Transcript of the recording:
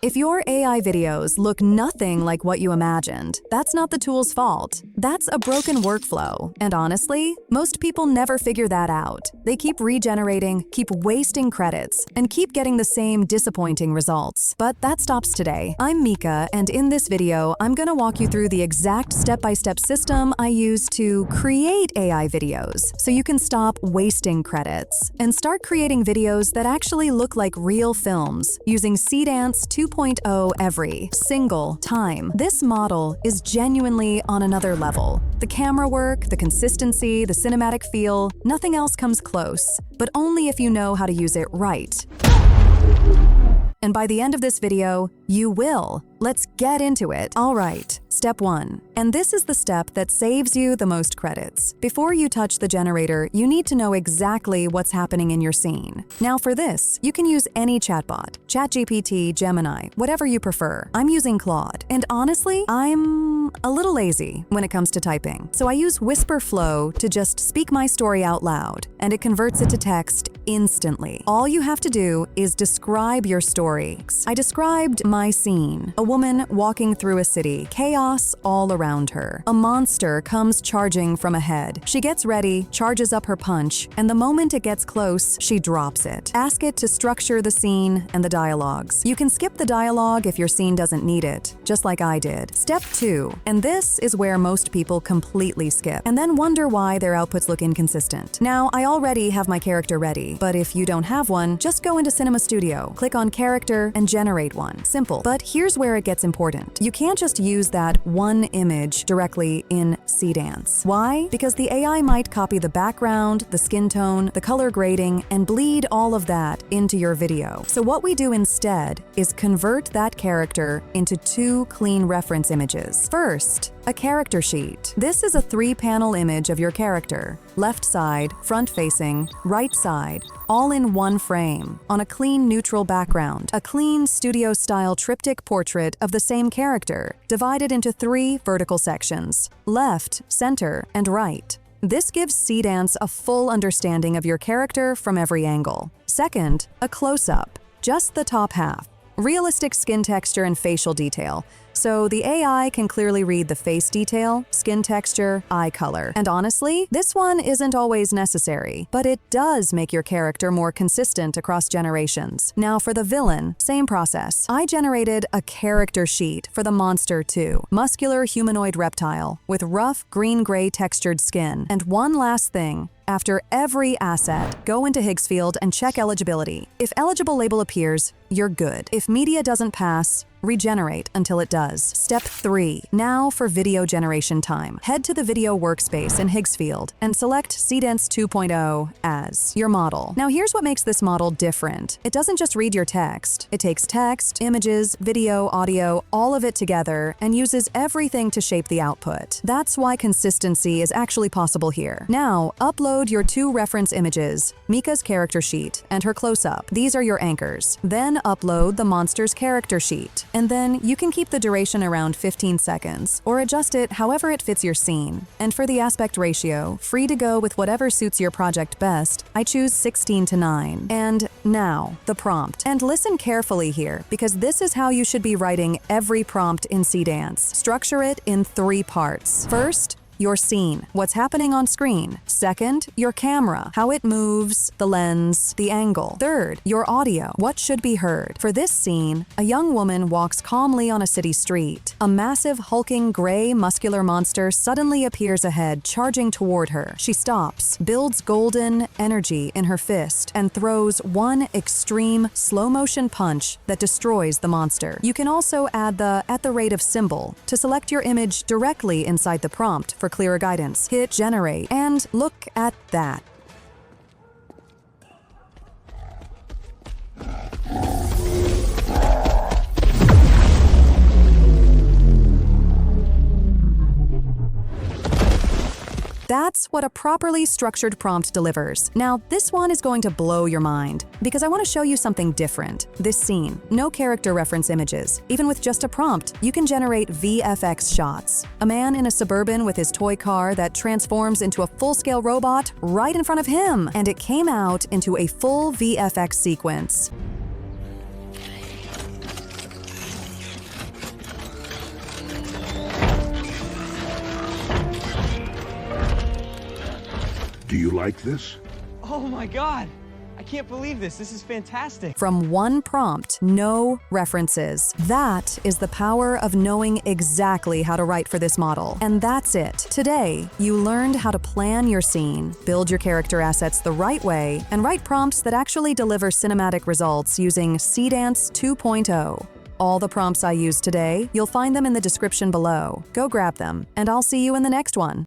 If your AI videos look nothing like what you imagined, that's not the tool's fault. That's a broken workflow. And honestly, most people never figure that out. They keep regenerating, keep wasting credits, and keep getting the same disappointing results. But that stops today. I'm Mika, and in this video, I'm gonna walk you through the exact step-by-step system I use to create AI videos, so you can stop wasting credits and start creating videos that actually look like real films using Seedance 2.0 every single time. This model is genuinely on another level. The camera work, the consistency, the cinematic feel, nothing else comes close, but only if you know how to use it right. And by the end of this video, you will. Let's get into it. All right, step 1. And this is the step that saves you the most credits. Before you touch the generator, you need to know exactly what's happening in your scene. Now for this, you can use any chatbot, ChatGPT, Gemini, whatever you prefer. I'm using Claude. And honestly, I'm a little lazy when it comes to typing. So I use Whisper Flow to just speak my story out loud, and it converts it to text instantly. All you have to do is describe your story. I described my scene. A woman walking through a city, chaos all around her. A monster comes charging from ahead. She gets ready, charges up her punch, and the moment it gets close, she drops it. Ask it to structure the scene and the dialogues. You can skip the dialogue if your scene doesn't need it, just like I did. Step 2, and this is where most people completely skip, and then wonder why their outputs look inconsistent. Now, I already have my character ready, but if you don't have one, just go into Cinema Studio, click on Character, and generate one. Simple. But here's where it gets important. You can't just use that one image directly in Seedance. Why? Because the AI might copy the background, the skin tone, the color grading, and bleed all of that into your video. So what we do instead is convert that character into 2 clean reference images. First, a character sheet. This is a 3-panel image of your character. Left side, front-facing, right side, all in one frame, on a clean neutral background. A clean studio-style triptych portrait of the same character, divided into 3 vertical sections: left, center, and right. This gives Seedance a full understanding of your character from every angle. Second, a close-up, just the top half. Realistic skin texture and facial detail, so the AI can clearly read the face detail, skin texture, eye color. And honestly, this one isn't always necessary, but it does make your character more consistent across generations. Now for the villain, same process. I generated a character sheet for the monster too. Muscular humanoid reptile with rough green-gray textured skin. And one last thing. After every asset, go into Higgsfield and check eligibility. If eligible label appears, you're good. If media doesn't pass, regenerate until it does. Step 3. Now for video generation time. Head to the video workspace in Higgsfield and select Seedance 2.0 as your model. Now here's what makes this model different. It doesn't just read your text. It takes text, images, video, audio, all of it together and uses everything to shape the output. That's why consistency is actually possible here. Now, upload your 2 reference images, Mika's character sheet and her close-up. These are your anchors. Then upload the monster's character sheet. And then you can keep the duration around 15 seconds, or adjust it however it fits your scene. And for the aspect ratio, free to go with whatever suits your project best, I choose 16:9. And now, the prompt. And listen carefully here, because this is how you should be writing every prompt in Seedance. Structure it in 3 parts. First, your scene, what's happening on screen. Second, your camera, how it moves, the lens, the angle. Third, your audio, what should be heard. For this scene, a young woman walks calmly on a city street. A massive, hulking, gray, muscular monster suddenly appears ahead, charging toward her. She stops, builds golden energy in her fist, and throws one extreme, slow-motion punch that destroys the monster. You can also add the "at the rate of" symbol to select your image directly inside the prompt for clearer guidance. Hit generate, and look at that. That's what a properly structured prompt delivers. Now, this one is going to blow your mind, because I want to show you something different. This scene, no character reference images. Even with just a prompt, you can generate VFX shots. A man in a Suburban with his toy car that transforms into a full-scale robot right in front of him, and it came out into a full VFX sequence. like this? Oh my God! I can't believe this. This is fantastic. From one prompt, no references. That is the power of knowing exactly how to write for this model. And that's it. Today, you learned how to plan your scene, build your character assets the right way, and write prompts that actually deliver cinematic results using Seedance 2.0. All the prompts I used today, you'll find them in the description below. Go grab them, and I'll see you in the next one.